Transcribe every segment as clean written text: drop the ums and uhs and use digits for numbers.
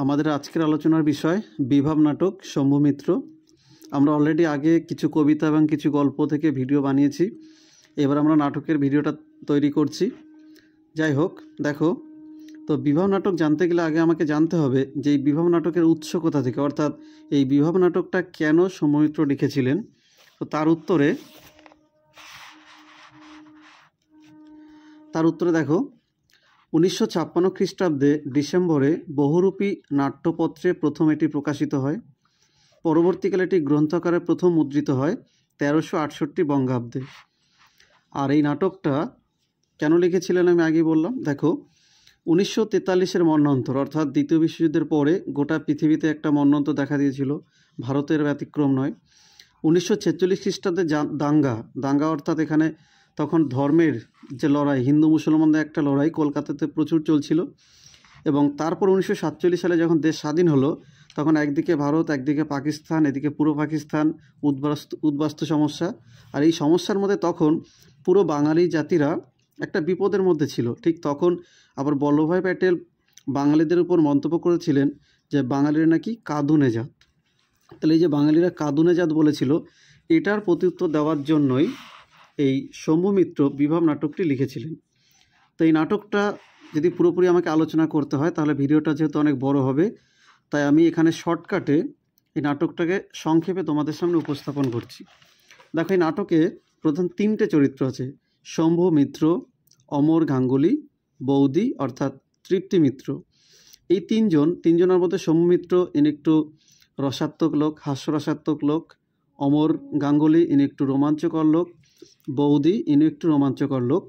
আমাদের আজকের আলোচনার বিষয় বিভাব নাটক শম্ভু মিত্র। আমরা অলরেডি আগে কিছু কবিতা এবং কিছু গল্প থেকে ভিডিও বানিয়েছি। এবার আমরা নাটকের ভিডিওটা তৈরি করছি। যাই হোক, দেখো, তো বিভাব নাটক জানতে গেলে আগে আমাকে জানতে হবে যে এই বিভাব নাটকের উৎস কোথা থেকে, অর্থাৎ এই বিভাব নাটকটা কেন শম্ভু মিত্র লিখেছিলেন। তো তার উত্তরে দেখো, 1956 খ্রিস্টাব্দে ডিসেম্বরে বহুরূপী নাট্যপত্রে প্রথম এটি প্রকাশিত হয়। পরবর্তীকালে এটি গ্রন্থাকারে প্রথম মুদ্রিত হয় 1368 বঙ্গাব্দে। আর এই নাটকটা কেন লিখেছিলেন আমি আগেই বললাম। দেখো, 1943-এর মন্বন্তর অর্থাৎ দ্বিতীয় বিশ্বযুদ্ধের পরে গোটা পৃথিবীতে একটা মন্বন্তর দেখা দিয়েছিল, ভারতের ব্যতিক্রম নয়। 1946 খ্রিস্টাব্দে দাঙ্গা অর্থাৎ এখানে তখন ধর্মের যে লড়াই, হিন্দু মুসলমানদের একটা লড়াই কলকাতাতে প্রচুর চলছিল। এবং তারপর 1947 সালে যখন দেশ স্বাধীন হলো, তখন একদিকে ভারত, একদিকে পাকিস্তান, এদিকে পুরো পাকিস্তান উদ্বাস্তু সমস্যা। আর এই সমস্যার মধ্যে তখন পুরো বাঙালি জাতিরা একটা বিপদের মধ্যে ছিল। ঠিক তখন আবার বল্লভভাই প্যাটেল বাঙালিদের উপর মন্তব্য করেছিলেন যে বাঙালিরা নাকি কাঁদুনে জাত। তাহলে এই যে বাঙালিরা কাঁদুনে জাত বলেছিল, এটার প্রত্যুত্তর দেওয়ার জন্যই এই শম্ভু মিত্র বিভাব নাটকটি লিখেছিলেন। তো এই নাটকটা যদি পুরোপুরি আমাকে আলোচনা করতে হয় তাহলে ভিডিওটা যেহেতু অনেক বড় হবে, তাই আমি এখানে শর্টকাটে এই নাটকটাকে সংক্ষেপে তোমাদের সামনে উপস্থাপন করছি। দেখো, এই নাটকে প্রধান 3টে চরিত্র আছে: শম্ভু মিত্র, অমর গাঙ্গুলি, বৌদি অর্থাৎ তৃপ্তি মিত্র। এই তিনজনের মধ্যে শম্ভু মিত্র ইনি একটু রসাত্মক লোক, হাস্যরসাত্মক লোক। অমর গাঙ্গুলি ইনি একটু রোমাঞ্চকর লোক। বৌদি ইনি একটু রোমাঞ্চকর লোক।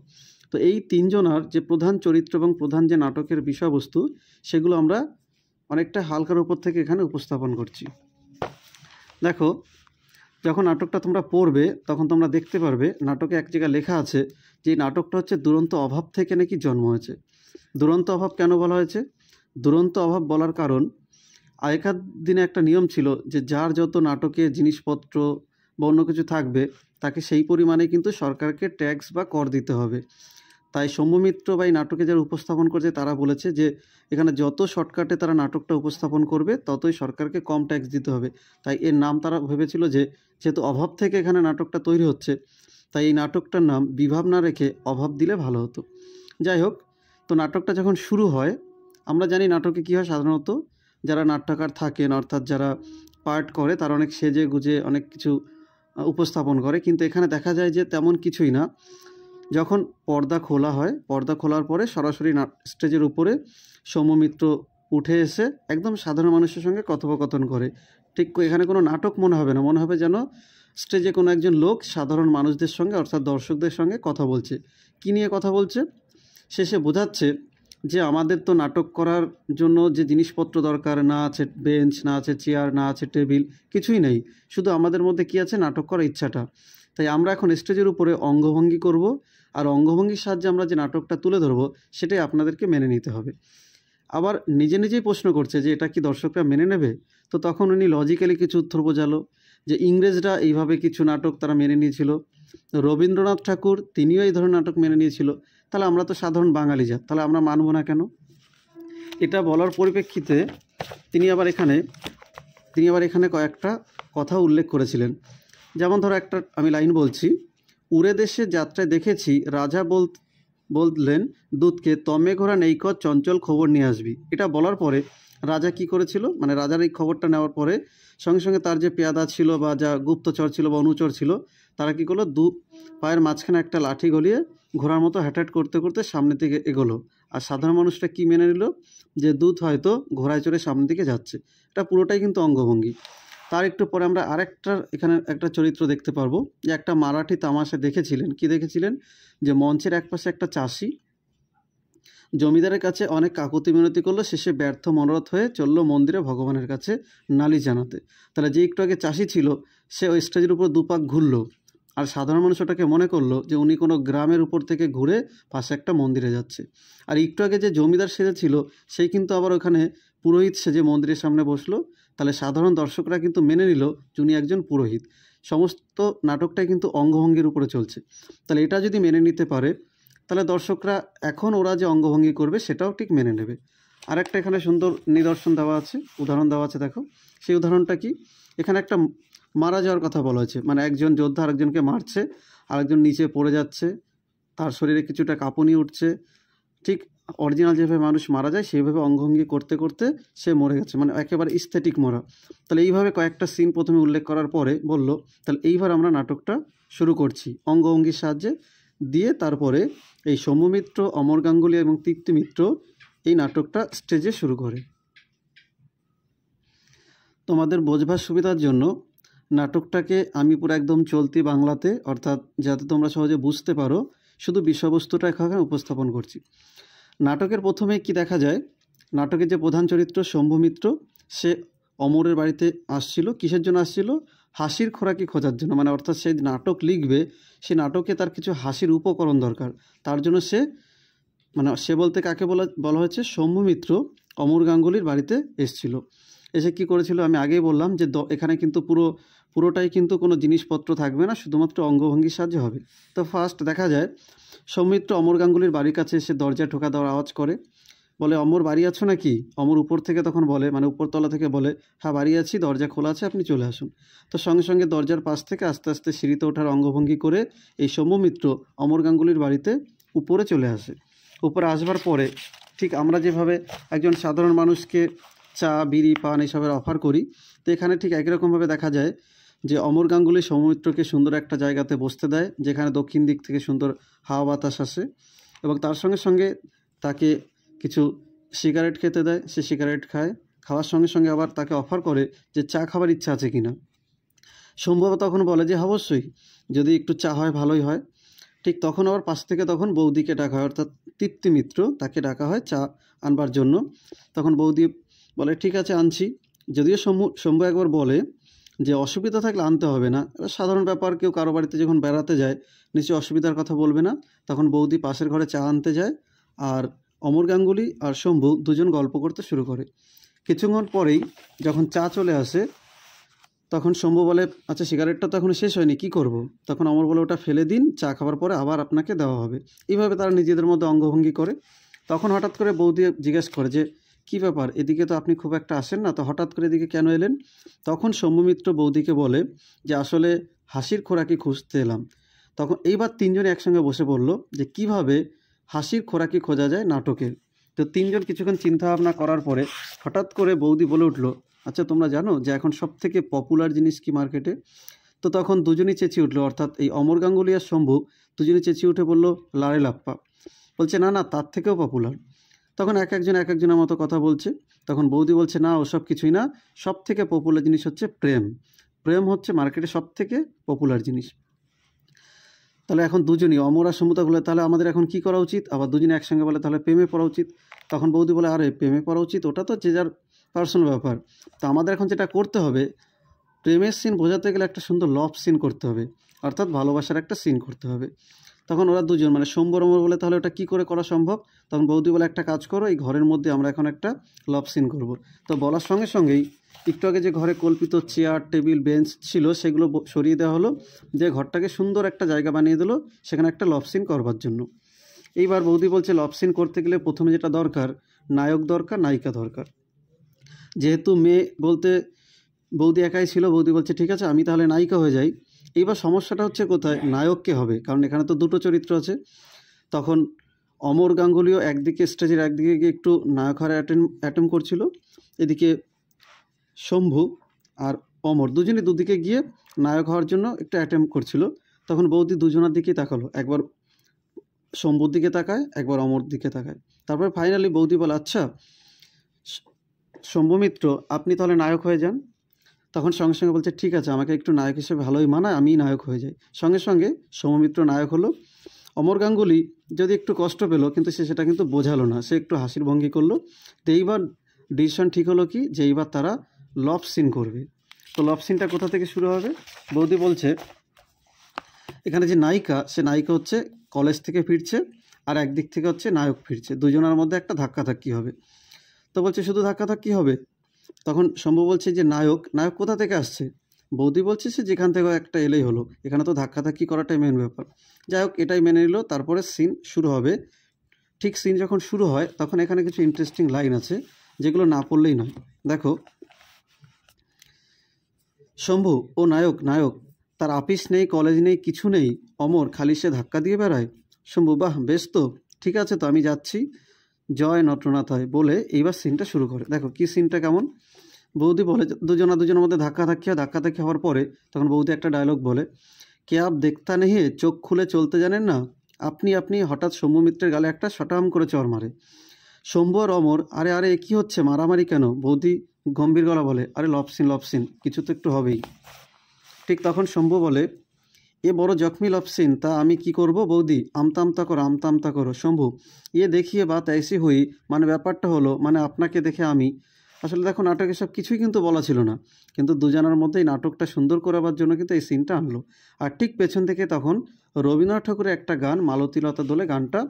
তো এই তিনজনার যে প্রধান চরিত্র এবং প্রধান যে নাটকের বিষয়বস্তু, সেগুলো আমরা অনেকটা হালকার উপর থেকে এখানে উপস্থাপন করছি। দেখো, যখন নাটকটা তোমরা পড়বে তখন তোমরা দেখতে পারবে নাটকে এক জায়গায় লেখা আছে যে নাটকটা হচ্ছে দুরন্ত অভাব থেকে নাকি জন্ম হয়েছে। দুরন্ত অভাব কেন বলা হয়েছে? দুরন্ত অভাব বলার কারণ, আগেকার দিনে একটা নিয়ম ছিল যে যার যত নাটকে জিনিসপত্র বা অন্য কিছু থাকবে তাকে সেই পরিমাণে কিন্তু সরকারকে ট্যাক্স বা কর দিতে হবে। তাই শম্ভু মিত্র বা এই নাটকে যারা উপস্থাপন করছে তারা বলেছে যে এখানে যত শর্টকাটে তারা নাটকটা উপস্থাপন করবে ততই সরকারকে কম ট্যাক্স দিতে হবে। তাই এর নাম তারা ভেবেছিল যে যেহেতু অভাব থেকে এখানে নাটকটা তৈরি হচ্ছে, তাই এই নাটকটার নাম বিভাব না রেখে অভাব দিলে ভালো হতো। যাই হোক, তো নাটকটা যখন শুরু হয়, আমরা জানি নাটকে কী হয়, সাধারণত যারা নাট্যকার থাকেন অর্থাৎ যারা পার্ট করে তারা অনেক সেজে গুজে অনেক কিছু উপস্থাপন করে, কিন্তু এখানে দেখা যায় যে তেমন কিছুই না। যখন পর্দা খোলা হয়, পর্দা খোলার পরে সরাসরি স্টেজের উপরে শম্ভু মিত্র উঠে এসে একদম সাধারণ মানুষের সঙ্গে কথোপকথন করে। ঠিক এখানে কোনো নাটক মনে হবে না, মনে হবে যেন স্টেজে কোনো একজন লোক সাধারণ মানুষদের সঙ্গে অর্থাৎ দর্শকদের সঙ্গে কথা বলছে। কী নিয়ে কথা বলছে? শেষে বোঝাচ্ছে যে আমাদের তো নাটক করার জন্য যে জিনিসপত্র দরকার, না আছে বেঞ্চ, না আছে চেয়ার, না আছে টেবিল, কিছুই নেই। শুধু আমাদের মধ্যে কী আছে? নাটক করার ইচ্ছাটা। তাই আমরা এখন স্টেজের উপরে অঙ্গভঙ্গি করব, আর অঙ্গভঙ্গির সাহায্যে আমরা যে নাটকটা তুলে ধরবো সেটাই আপনাদেরকে মেনে নিতে হবে। আবার নিজেই প্রশ্ন করছে যে এটা কি দর্শকরা মেনে নেবে? তো তখন উনি লজিক্যালি কিছু উত্তর বোঝালো যে ইংরেজরা এইভাবে কিছু নাটক তারা মেনে নিয়েছিল, রবীন্দ্রনাথ ঠাকুর তিনিও এই ধরনের নাটক মেনে নিয়েছিল। তাহলে আমরা তো সাধারণ বাঙালি জাত, তাহলে আমরা মানব না কেন? এটা বলার পরিপ্রেক্ষিতে তিনি আবার এখানে কয়েকটা কথা উল্লেখ করেছিলেন। যেমন ধরো একটা আমি লাইন বলছি: উড়ে দেশে যাত্রায় দেখেছি রাজা বললেন দূতকে, তমে ঘোড়া নেইকর চঞ্চল খবর নিয়ে আসবি। এটা বলার পরে রাজা কি করেছিল, মানে রাজার এই খবরটা নেওয়ার পরে সঙ্গে সঙ্গে তার যে পেয়াদা ছিল বা যা গুপ্তচর ছিল বা অনুচর ছিল তারা কি করলো, দু পায়ের মাঝখানে একটা লাঠি গলিয়ে ঘোড়ার মতো হ্যাটাট করতে করতে সামনের দিকে এগোলো। আর সাধারণ মানুষটা কি মেনে নিল যে দূত হয়তো ঘোড়ায় চড়ে সামনের দিকে যাচ্ছে। এটা পুরোটাই কিন্তু অঙ্গভঙ্গি। তার একটু পরে আমরা এখানে একটা চরিত্র দেখতে পারবো যে একটা মারাঠি তামাশা দেখেছিলেন। কি দেখেছিলেন? যে মঞ্চের একপাশে একটা চাষি জমিদারের কাছে অনেক কাকুতি মিনতি করলো, শেষে ব্যর্থ মনোরথ হয়ে চললো মন্দিরে ভগবানের কাছে নালিশ জানাতে। তাহলে যে একটু আগে চাষি ছিল সে ওই স্টেজের উপর দুপাক ঘুরলো, আর সাধারণ মানুষ ওটাকে মনে করলো যে উনি কোনো গ্রামের উপর থেকে ঘুরে পাশে একটা মন্দিরে যাচ্ছে। আর একটু আগে যে জমিদার সেজেছিল সেই কিন্তু আবার ওখানে পুরোহিত সেজে মন্দিরের সামনে বসলো। তাহলে সাধারণ দর্শকরা কিন্তু মেনে নিল যে উনি একজন পুরোহিত। সমস্ত নাটকটাই কিন্তু অঙ্গভঙ্গির উপরে চলছে। তাহলে এটা যদি মেনে নিতে পারে তাহলে দর্শকরা এখন ওরা যে অঙ্গভঙ্গি করবে সেটাও ঠিক মেনে নেবে। আরেকটা এখানে সুন্দর নিদর্শন দেওয়া আছে, উদাহরণ দেওয়া আছে, দেখো সেই উদাহরণটা কি। এখানে একটা মারা যাওয়ার কথা বলা হয়েছে, মানে একজন যোদ্ধা আরেকজনকে মারছে, আরেকজন নিচে পড়ে যাচ্ছে, তার শরীরে কিছুটা কাঁপুনি উঠছে, ঠিক অরিজিনাল যেভাবে মানুষ মারা যায় সেইভাবে অঙ্গভঙ্গি করতে করতে সে মরে গেছে, মানে একেবারে স্থেটিক মরা। তাহলে এইভাবে কয়েকটা সিন প্রথমে উল্লেখ করার পরে বলল, তাহলে এইবার আমরা নাটকটা শুরু করছি অঙ্গভঙ্গির সাহায্যে দিয়ে। তারপরে এই সৌম্যমিত্র, অমর গাঙ্গুলি এবং তৃপ্তি মিত্র এই নাটকটা স্টেজে শুরু করে। তোমাদের বোঝবার সুবিধার জন্য নাটকটাকে আমি পুরো একদম চলতি বাংলাতে, অর্থাৎ যাতে তোমরা সহজে বুঝতে পারো, শুধু বিষয়বস্তুটা এখানে উপস্থাপন করছি। নাটকের প্রথমে কি দেখা যায়, নাটকের যে প্রধান চরিত্র শম্ভুমিত্র, সে অমরের বাড়িতে আসছিল। কিসের জন্য আসছিল? হাসির খোরাকি খোঁজার জন্য, মানে অর্থাৎ সে নাটক লিখবে, সে নাটকে তার কিছু হাসির উপকরণ দরকার, তার জন্য সে, মানে সে বলতে কাকে বলা হয়েছে, শম্ভুমিত্র অমর গাঙ্গুলির বাড়িতে এসেছিল। এসে কি করেছিল আমি আগেই বললাম যে এখানে কিন্তু পুরোটাই কিন্তু কোনো জিনিসপত্র থাকবে না, শুধুমাত্র অঙ্গভঙ্গির সাহায্যে হবে। তো ফার্স্ট দেখা যায় সৌমিত্র অমর গাঙ্গুলির বাড়ির কাছে এসে দরজায় ঠোকা দেওয়ার আওয়াজ করে, বলে অমর বাড়ি আছো নাকি? অমর উপর থেকে তখন বলে, মানে উপরতলা থেকে বলে, হ্যাঁ বাড়ি আছি, দরজা খোলা আছে, আপনি চলে আসুন। তো সঙ্গে সঙ্গে দরজার পাশ থেকে আস্তে আস্তে সিঁড়িতে ওঠার অঙ্গভঙ্গি করে এই সৌম্যমিত্র অমর গাঙ্গুলির বাড়িতে উপরে চলে আসে। উপরে আসবার পরে ঠিক আমরা যেভাবে একজন সাধারণ মানুষকে চা, বিড়ি, পান এসবের অফার করি, তো এখানে ঠিক একই রকমভাবে দেখা যায় যে অমর গাঙ্গুলি সৌম্যমিত্রকে সুন্দর একটা জায়গাতে বসতে দেয়, যেখানে দক্ষিণ দিক থেকে সুন্দর হাওয়া বাতাস আসে, এবং তার সঙ্গে সঙ্গে তাকে কিছু সিগারেট খেতে দেয়। সে সিগারেট খায়, খাওয়ার সঙ্গে সঙ্গে আবার তাকে অফার করে যে চা খাবার ইচ্ছা আছে কিনা। সম্ভব তখন বলে যে অবশ্যই, যদি একটু চা হয় ভালোই হয়। ঠিক তখন আবার পাশ থেকে তখন বৌদিকে ডাকা হয়, অর্থাৎ তৃপ্তি মিত্র, তাকে ডাকা হয় চা আনবার জন্য। তখন বৌদি বলে ঠিক আছে আনছি। যদিও শম্ভু একবার বলে যে অসুবিধা থাকলে আনতে হবে না, সাধারণ ব্যাপার, কেউ কারো বাড়িতে যখন বেড়াতে যায় নিশ্চয়ই অসুবিধার কথা বলবে না। তখন বৌদি পাশের ঘরে চা আনতে যায়, আর অমর গাঙ্গুলি আর শম্ভু দুজন গল্প করতে শুরু করে। কিছুক্ষণ পরেই যখন চা চলে আসে, তখন শম্ভু বলে আচ্ছা সিগারেটটা তো এখন শেষ হয়নি, কী করব? তখন অমর বলে ওটা ফেলে দিন, চা খাবার পরে আবার আপনাকে দেওয়া হবে। এইভাবে তারা নিজেদের মধ্যে অঙ্গভঙ্গি করে। তখন হঠাৎ করে বৌদি জিজ্ঞেস করে যে কী ব্যাপার, এদিকে তো আপনি খুব একটা আসেন না, তো হঠাৎ করে এদিকে কেন এলেন? তখন সৌম্যমিত্র বৌদিকে বলে যে আসলে হাসির খোরাকি খুঁজতে এলাম। তখন এইবার তিনজনে একসঙ্গে বসে পড়ল যে কিভাবে হাসির খোরাকি খোঁজা যায় নাটকের। তো তিনজন কিছুক্ষণ চিন্তাভাবনা করার পরে হঠাৎ করে বৌদি বলে উঠলো, আচ্ছা তোমরা জানো যে এখন সবথেকে পপুলার জিনিস কি মার্কেটে? তো তখন দুজনই চেঁচিয়ে উঠলো, অর্থাৎ এই অমর গাঙ্গুলি আর শম্ভু দুজনই চেঁচিয়ে উঠে বলল লারে লাপ্পা। বলছে না না, তার থেকেও পপুলার। তখন এক একজনের মতো কথা বলছে। তখন বৌদি বলছে না, ওসব কিছুই না, সব থেকে পপুলার জিনিস হচ্ছে প্রেম। প্রেম হচ্ছে মার্কেটে সব থেকে পপুলার জিনিস। তাহলে এখন দুজনই অমর আর শম্ভু বলে তাহলে আমাদের এখন কি করা উচিত? আবার দুজনে একসঙ্গে বলে তাহলে প্রেমে পড়া উচিত। তখন বৌদি বলে আরে প্রেমে পড়া উচিত, ওটা তো যে যার পার্সোনাল ব্যাপার। তো আমাদের এখন যেটা করতে হবে, প্রেমের সিন বোঝাতে গেলে একটা সুন্দর লভ সিন করতে হবে, অর্থাৎ ভালোবাসার একটা সিন করতে হবে। তখন ওরা দুজন, মানে শম্ভু অমর বলে তাহলে ওটা কী করে করা সম্ভব? তখন বৌদি বলে একটা কাজ করো, এই ঘরের মধ্যে আমরা এখন একটা লভ সিন করব। তো বলার সঙ্গে সঙ্গেই একটু আগে যে ঘরে কল্পিত চেয়ার, টেবিল, বেঞ্চ ছিল সেগুলো সরিয়ে দেওয়া হলো, যে ঘরটাকে সুন্দর একটা জায়গা বানিয়ে দিল সেখানে একটা লভ সিন করবার জন্য। এইবার বৌদি বলছে লভ সিন করতে গেলে প্রথমে যেটা দরকার, নায়ক দরকার, নায়িকা দরকার। যেহেতু মেয়ে বলতে বৌদি একাই ছিল, বৌদি বলছে ঠিক আছে আমি তাহলে নায়িকা হয়ে যাই। এইবার সমস্যাটা হচ্ছে কোথায়, নায়ককে হবে, কারণ এখানে তো দুটো চরিত্র আছে। তখন অমর গাঙ্গুলিও একদিকে স্টেজের একদিকে গিয়ে একটু নায়ক হওয়ার অ্যাটেম্প করছিল, এদিকে শম্ভু আর অমর দুজনই দুদিকে গিয়ে নায়ক হওয়ার জন্য একটু অ্যাটেম্প করছিল। তখন বৌদি দুজনের দিকেই তাকালো, একবার শম্ভুর দিকে তাকায়, একবার অমর দিকে তাকায়। তারপরে ফাইনালি বৌদি বলে আচ্ছা শম্ভুমিত্র আপনি তাহলে নায়ক হয়ে যান। তখন সঙ্গে সঙ্গে বলছে ঠিক আছে, আমাকে একটু নায়ক হিসেবে ভালোই মানায়, আমিই নায়ক হয়ে যাই। সঙ্গে সঙ্গে সৌম্যমিত্র নায়ক হলো। অমর গাঙ্গুলি যদি একটু কষ্ট পেল, কিন্তু সে সেটা কিন্তু বোঝালো না, সে একটু হাসির ভঙ্গি করলো। তো এইবার ডিসিশন ঠিক হলো কি, যে এইবার তারা লভ সিন করবে। তো লভ সিনটা কোথা থেকে শুরু হবে? বৌদি বলছে এখানে যে নায়িকা, সে নায়িকা হচ্ছে কলেজ থেকে ফিরছে, আর একদিক থেকে হচ্ছে নায়ক ফিরছে, দুজনের মধ্যে একটা ধাক্কাধাক্কি হবে। তো বলছে শুধু ধাক্কাধাক্কি হবে? তখন শম্ভু বলছে যে নায়ক কোথা থেকে আসছে? বৌদি বলছে সে যেখান থেকে একটা এলেই হলো, এখানে তো ধাক্কাধাক্কি করাটাই মেন ব্যাপার। যাই হোক, এটাই মেনে নিল। তারপরে সিন শুরু হবে ঠিক সিন যখন শুরু হয় তখন এখানে কিছু ইন্টারেস্টিং লাইন আছে যেগুলো না পড়লেই নয়। দেখো, শম্ভু ও নায়ক নায়ক, তার আপিস নেই, কলেজ নেই, কিছু নেই, অমর খালি সে ধাক্কা দিয়ে বেড়ায়। শম্ভু: বাহ, বেশ তো, ঠিক আছে তো, আমি যাচ্ছি, জয় নটনাথ হয়, বলে এইবার সিনটা শুরু করে। দেখো কি সিনটা কেমন। বৌদি বলে, দুজনের মধ্যে ধাক্কাধাক্কি হওয়ার পরে তখন বৌদি একটা ডায়লগ বলে, কে আপ দেখতা নেই, চোখ খুলে চলতে জানেন না আপনি আপনি। হঠাৎ শম্ভু মিত্রের গালে একটা শটাম করে চর মারে। শম্ভু আর অমর, আরে আরে এ কী হচ্ছে, মারামারি কেন? বৌদি গম্ভীর গলা বলে, আরে লবসিন, কিছু তো একটু হবেই। ঠিক তখন শম্ভু বলে, এ বড় জখমি লবসিন, তা আমি কি করব বৌদি? আমতা করো। শম্ভু: ইয়ে দেখিয়ে বাত ऐसी হুই, মানে ব্যাপারটা হলো, মানে আপনাকে দেখে আমি। আসলে দেখো, নাটকে সব কিছুই কিন্তু বলা ছিল না, কিন্তু দুজনের মধ্যেই নাটকটা সুন্দর করাবার জন্য কিন্তু এই সিনটা আনলো। আর ঠিক পেছন থেকে তখন রবীন্দ্রনাথ ঠাকুরের একটা গান, মালতীলতা দোলে, গানটা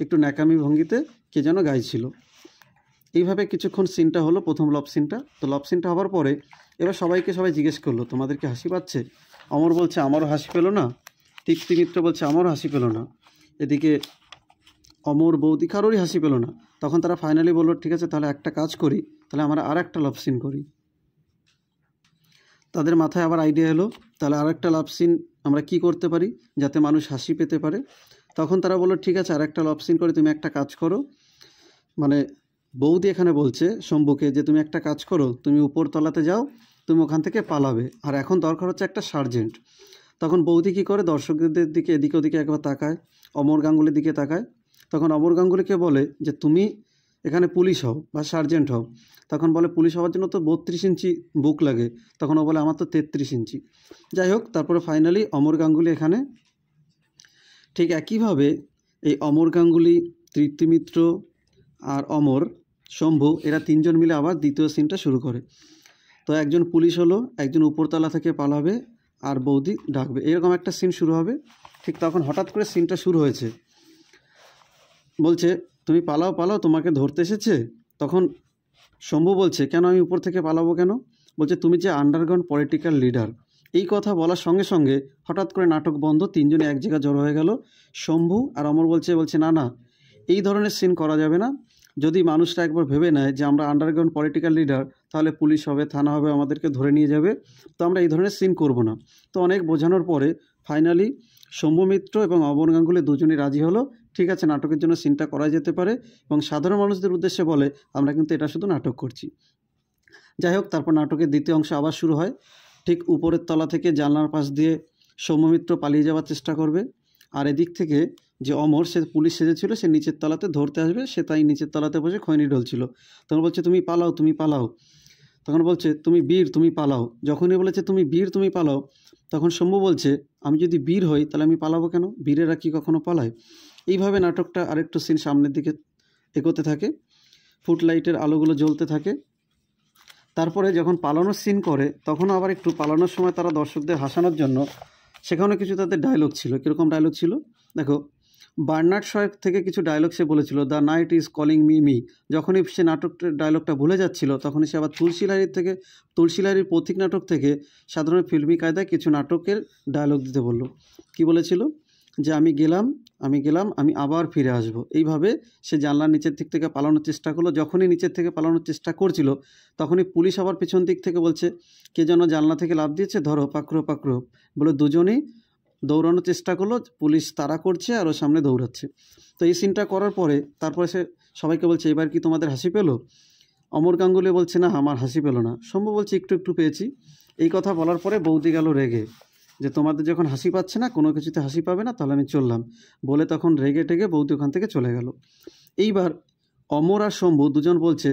একটু ন্যাকামি ভঙ্গিতে কে যেন গাইছিল। এইভাবে কিছুক্ষণ সিনটা হলো, প্রথম লব সিনটা। তো লব সিনটা হওয়ার পরে এবার সবাই জিজ্ঞেস করলো, তোমাদের কি হাসি পাচ্ছে? অমর বলছে, আমারও হাসি পেলো না। তৃপ্তি মিত্র বলছে, আমারও হাসি পেলো না। এদিকে অমর, বৌদি, কারোরই হাসি পেলো না। তখন তারা ফাইনালি বললো, ঠিক আছে তাহলে একটা কাজ করি, তাহলে আমরা আর একটা লাভ সিন করি। তাদের মাথায় আবার আইডিয়া এলো, তাহলে আর একটা লাভ সিন আমরা কি করতে পারি যাতে মানুষ হাসি পেতে পারে। তখন তারা বললো, ঠিক আছে আর একটা লাভ সিন করে, তুমি একটা কাজ করো, মানে বৌদি এখানে বলছে শম্ভুকে যে তুমি একটা কাজ করো, তুমি উপরতলাতে যাও, তুমি ওখান থেকে পালাবে, আর এখন দরকার হচ্ছে একটা সার্জেন্ট। তখন বৌদি কী করে, দর্শকদের দিকে এদিকে ওদিকে একবার তাকায়, অমর গাঙ্গুলির দিকে তাকায়। তখন অমর গাঙ্গুলিকে বলে যে তুমি এখানে পুলিশ হও বা সার্জেন্ট হও। তখন বলে, পুলিশ হওয়ার জন্য তো 32 ইঞ্চি বুক লাগে। তখন ও বলে, আমার তো 33 ইঞ্চি। যাই হোক, তারপরে ফাইনালি অমর গাঙ্গুলি এখানে, ঠিক একইভাবে এই অমর গাঙ্গুলি, তৃপ্তি মিত্র আর অমর, শম্ভু, এরা তিনজন মিলে আবার দ্বিতীয় সিনটা শুরু করে। তো একজন পুলিশ হলো, একজন উপরতলা থেকে পালাবে, আর বৌদি ডাকবে, এরকম একটা সিন শুরু হবে। ঠিক তখন হঠাৎ করে সিনটা শুরু হয়েছে, বলছে, তুমি পালাও, তোমাকে ধরতে এসেছে। তখন শম্ভু বলছে, কেন আমি উপর থেকে পালাবো কেন? বলছে, তুমি যে আন্ডারগ্রাউন্ড পলিটিক্যাল লিডার। এই কথা বলার সঙ্গে সঙ্গে হঠাৎ করে নাটক বন্ধ, তিনজনে এক জায়গায় জড়ো হয়ে গেল। শম্ভু আর অমর বলছে না, এই ধরনের সিন করা যাবে না। যদি মানুষটা একবার ভেবে নেয় যে আমরা আন্ডারগ্রাউন্ড পলিটিক্যাল লিডার, তাহলে পুলিশ হবে, থানা হবে, আমাদেরকে ধরে নিয়ে যাবে। তো আমরা এই ধরনের সিন করব না। তো অনেক বোঝানোর পরে ফাইনালি শম্ভু মিত্র এবং অমর গাঙ্গুলি দুজনই রাজি হলো, ঠিক আছে নাটকের জন্য সিনটা করা যেতে পারে, এবং সাধারণ মানুষদের উদ্দেশ্যে বলে, আমরা কিন্তু এটা শুধু নাটক করছি। যাই হোক, তারপর নাটকের দ্বিতীয় অংশ আবার শুরু হয়। ঠিক উপরের তলা থেকে জানলার পাশ দিয়ে শম্ভু মিত্র পালিয়ে যাওয়ার চেষ্টা করবে, আর এদিক থেকে যে অমর, সে পুলিশ সেজেছিল, সে নিচের তলাতে ধরতে আসবে, সে তাই নিচের তলাতে বসে খৈনি ঢলছিল। তখন বলছে, তুমি পালাও। তখন বলছে, তুমি বীর, তুমি পালাও। যখনই বলেছে তুমি বীর, তুমি পালাও, তখন শম্ভু বলছে, আমি যদি বীর হই তাহলে আমি পালাবো কেন? বীরেরা কি কখনো পালায়? এইভাবে নাটকটা আরেকটু সিন সামনের দিকে এগোতে থাকে, ফুটলাইটের আলোগুলো জ্বলতে থাকে। তারপরে যখন পালানোর সিন করে, তখনও আবার একটু পালানোর সময় তারা দর্শকদের হাসানোর জন্য সেখানে কিছু তাদের ডায়লগ ছিল। কীরকম ডায়লগ ছিল দেখো, বার্নার্ড শয়ের থেকে কিছু ডায়লগ সে বলেছিল, the night is calling me. যখনই সে নাটকটার ডায়লগটা ভুলে যাচ্ছিল, তখনই সে আবার তুলসী লাহিড়ীর পথিক নাটক থেকে সাধারণ ফিল্মি কায়দায় কিছু নাটকের ডায়লগ দিতে বলল। কি বলেছিল, যে আমি গেলাম, আমি আবার ফিরে আসব। এইভাবে সে জানলার নিচের দিক থেকে পালানোর চেষ্টা করলো। যখনই নিচের থেকে পালানোর চেষ্টা করছিল, তখনই পুলিশ আবার পিছন দিক থেকে বলছে, কে যেন জানলা থেকে লাফ দিয়েছে, ধরো, পাকড়ো বলে দুজনেই দৌড়ানোর চেষ্টা করলো। পুলিশ তাড়া করছে আর ওর সামনে দৌড়াচ্ছে। তো এই সিনটা করার পরে তারপরে সে সবাইকে বলছে, এবার কি তোমাদের হাসি পেলো? অমর গাঙ্গুলি বলছে, না, আমার হাসি পেলো না। শম্ভু বলছে, একটু পেয়েছি। এই কথা বলার পরে বৌদি গেল রেগে, যে তোমাদের যখন হাসি পাচ্ছে না, কোনো কিছুতে হাসি পাবে না, তাহলে আমি চললাম, বলে তখন রেগে টেগে বৌদি ওখান থেকে চলে গেল। এইবার অমর আর শম্ভু দুজন বলছে,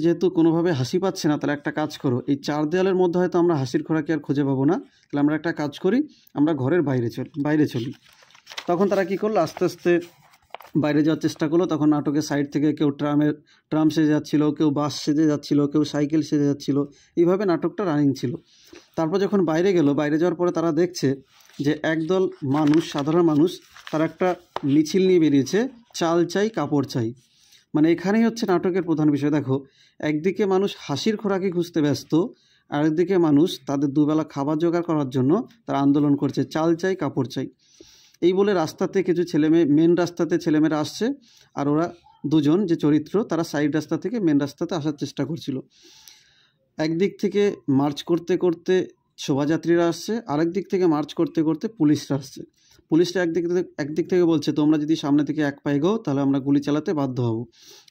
যেহেতু কোনোভাবে হাসি পাচ্ছে না, তাহলে একটা কাজ করো, এই চার দেওয়ালের মধ্যে হয়তো আমরা হাসির খোরাকি আর খুঁজে পাবো না, তাহলে আমরা একটা কাজ করি, আমরা ঘরের বাইরে চলি। তখন তারা কী করলো, আস্তে আস্তে বাইরে যাওয়ার চেষ্টা করলো। তখন নাটকের সাইড থেকে কেউ ট্রাম সেজে যাচ্ছিলো, কেউ বাস সেজে যাচ্ছিলো, কেউ সাইকেল সেজে যাচ্ছিলো। এইভাবে নাটকটা রানিং ছিল। তারপর যখন বাইরে যাওয়ার পরে তারা দেখছে যে একদল মানুষ, সাধারণ মানুষ, তারা একটা মিছিল নিয়ে বেরিয়েছে, চাল চাই, কাপড় চাই। মানে এখানেই হচ্ছে নাটকের প্রধান বিষয়। দেখো, একদিকে মানুষ হাসির খোরাকি খুঁজতে ব্যস্ত, আরেকদিকে মানুষ তাদের দুবেলা খাবার জোগাড় করার জন্য তারা আন্দোলন করছে, চাল চাই, কাপড় চাই। এই বলে রাস্তাতে কিছু ছেলেমেয়ে, মেন রাস্তাতে ছেলেমেয়েরা আসছে, আর ওরা দুজন যে চরিত্র তারা সাইড রাস্তা থেকে মেন রাস্তাতে আসার চেষ্টা করছিল। একদিক থেকে মার্চ করতে করতে শোভাযাত্রীরা আসছে, আরেক দিক থেকে মার্চ করতে করতে পুলিশরা আসছে। পুলিশরা একদিক থেকে বলছে তোমরা যদি সামনে থেকে এক পা এগোও তাহলে আমরা গুলি চালাতে বাধ্য হব।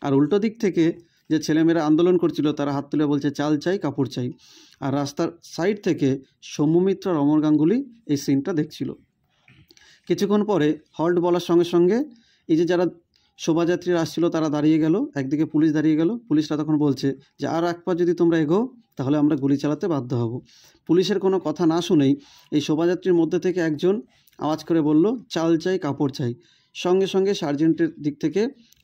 আর উল্টো দিক থেকে যে ছেলেমেয়েরা আন্দোলন করছিল তারা হাত তুলে বলছে চাল চাই কাপড় চাই। আর রাস্তার সাইড থেকে সৌম্য মিত্র আর অমর গাঙ্গুলি এই সিনটা দেখছিল। কিছুক্ষণ পরে হল্ট বলার সঙ্গে সঙ্গে এই যে যারা শোভাযাত্রীরা আসছিল তারা দাঁড়িয়ে গেল, একদিকে পুলিশ দাঁড়িয়ে গেল। পুলিশরা তখন বলছে যে আর এক পা যদি তোমরা এগো তাহলে আমরা গুলি চালাতে বাধ্য হব। পুলিশের কোনো কথা না শুনেই এই শোভাযাত্রীর মধ্যে থেকে একজন আওয়াজ করে বলল চাল চাই কাপড় চাই। সঙ্গে সঙ্গে সার্জেন্টের দিক থেকে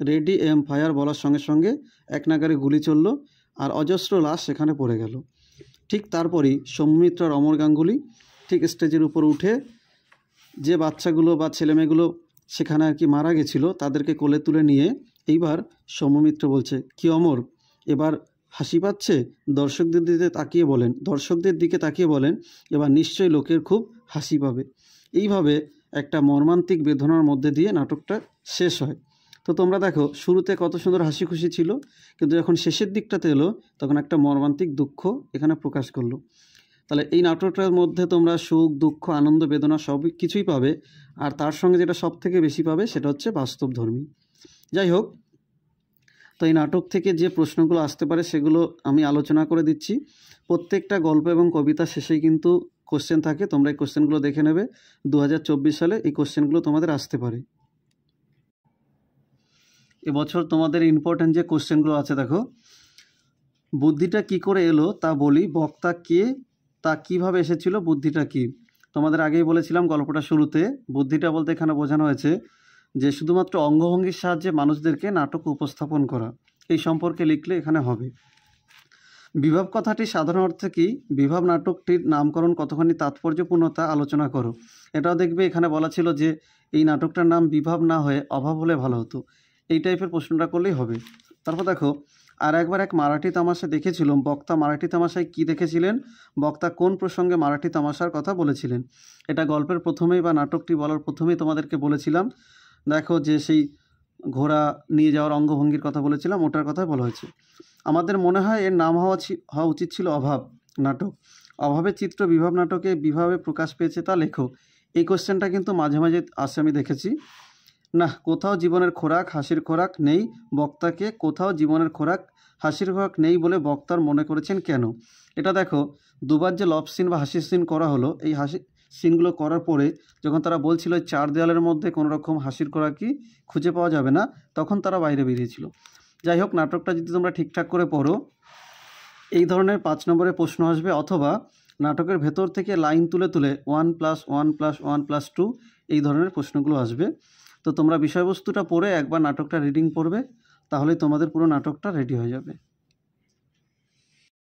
রেডি এম ফায়ার বলার সঙ্গে সঙ্গে এক নাগারে গুলি চলল, আর অজস্র লাশ সেখানে পড়ে গেল। ঠিক তারপরেই সৌম্য মিত্র আর অমর গাঙ্গুলি ঠিক স্টেজের উপর উঠে যে বাচ্চাগুলো বা ছেলেমেয়েগুলো সেখানে আর কি মারা গেছিলো তাদেরকে কোলে তুলে নিয়ে এইবার সৌম্য মিত্র বলছে কি অমর এবার হাসি পাচ্ছে? দর্শকদের দিকে তাকিয়ে বলেন এবার নিশ্চয়ই লোকের খুব হাসি পাবে। এইভাবে একটা মর্মান্তিক বেদনার মধ্যে দিয়ে নাটকটা শেষ হয়। তো তোমরা দেখো শুরুতে কত সুন্দর হাসি খুশি ছিল, কিন্তু যখন শেষের দিকটাতে এলো তখন একটা মর্মান্তিক দুঃখ এখানে প্রকাশ করলো। তাহলে এই নাটকটার মধ্যে তোমরা সুখ, দুঃখ, আনন্দ, বেদনা সব কিছুই পাবে, আর তার সঙ্গে যেটা সব থেকে বেশি পাবে সেটা হচ্ছে বাস্তবধর্মী। যাই হোক, তো এই নাটক থেকে যে প্রশ্নগুলো আসতে পারে সেগুলো আমি আলোচনা করে দিচ্ছি। প্রত্যেকটা গল্প এবং কবিতা শেষেই কিন্তু কোশ্চেন থাকে, তোমরা এই কোশ্চেনগুলো দেখে নেবে। 2024 সালে এই কোশ্চেনগুলো তোমাদের আসতে পারে। এবছর তোমাদের ইম্পর্টেন্ট যে কোশ্চেনগুলো আছে দেখো, বুদ্ধিটা কি করে এলো তা বলি, বক্তা কে, তা কিভাবে এসেছিল, বুদ্ধিটা কি। তোমাদের আগেই বলেছিলাম গল্পটা শুরুতে, বুদ্ধিটা বলতে এখানে বোঝানো হয়েছে যে শুধুমাত্র অঙ্গভঙ্গির সাহায্যে মানুষদেরকে নাটক উপস্থাপন করা, এই সম্পর্কে লিখলে এখানে হবে। বিভাব কথাটি সাধারণ অর্থে কি, বিভাব নাটকটির নামকরণ কতখানি তাৎপর্যপূর্ণ তা আলোচনা করো। এটাও দেখবে এখানে বলা ছিল যে এই নাটকটার নাম বিভাব না হয়ে অভাব হলে ভালো হতো, এই টাইপের প্রশ্নটা করলেই হবে। তারপর দেখো, আর একবার এক মারাঠি তামাশা দেখেছিলাম, বক্তা মারাঠি তামাশায় কি দেখেছিলেন, বক্তা কোন প্রসঙ্গে মারাঠি তামাশার কথা বলেছিলেন। এটা গল্পের প্রথমেই বা নাটকটি বলার প্রথমেই তোমাদেরকে বলেছিলাম। দেখো যে সেই ঘোড়া নিয়ে যাওয়ার অঙ্গভঙ্গির কথা বলেছিলাম, ওটার কথাই বলা হয়েছে। আমাদের মনে হয় এর নাম হওয়া উচিত ছিল অভাব নাটক। অভাবের চিত্র বিভাব নাটকে বিভাবে প্রকাশ পেয়েছে তা লেখো। এই কোশ্চেনটা কিন্তু মাঝে মাঝে আসে, আমি দেখেছি। না, কোথাও জীবনের খোরাক হাসির খোরাক নেই, বক্তাকে কোথাও জীবনের খোরাক হাসির খোরাক নেই বলে বক্তার মনে করেছেন কেন। এটা দেখো, দুবার যে লভ সিন বা হাসির সিন করা হলো, এই হাসি সিনগুলো করার পরে যখন তারা বলছিল এই চার দেওয়ালের মধ্যে কোনো রকম হাসির খোরাকই খুঁজে পাওয়া যাবে না, তখন তারা বাইরে বেরিয়েছিল। যাই হোক, নাটকটা যদি তোমরা ঠিকঠাক করে পড়ো, এই ধরনের 5 নম্বরের প্রশ্ন আসবে, অথবা নাটকের ভেতর থেকে লাইন তুলে তুলে 1+1+1+2 এই ধরনের প্রশ্নগুলো আসবে। তো তোমরা বিষয়বস্তুটা পড়ে একবার নাটকটা রিডিং পড়বে, তাহলেই তোমাদের পুরো নাটকটা রেডি হয়ে যাবে।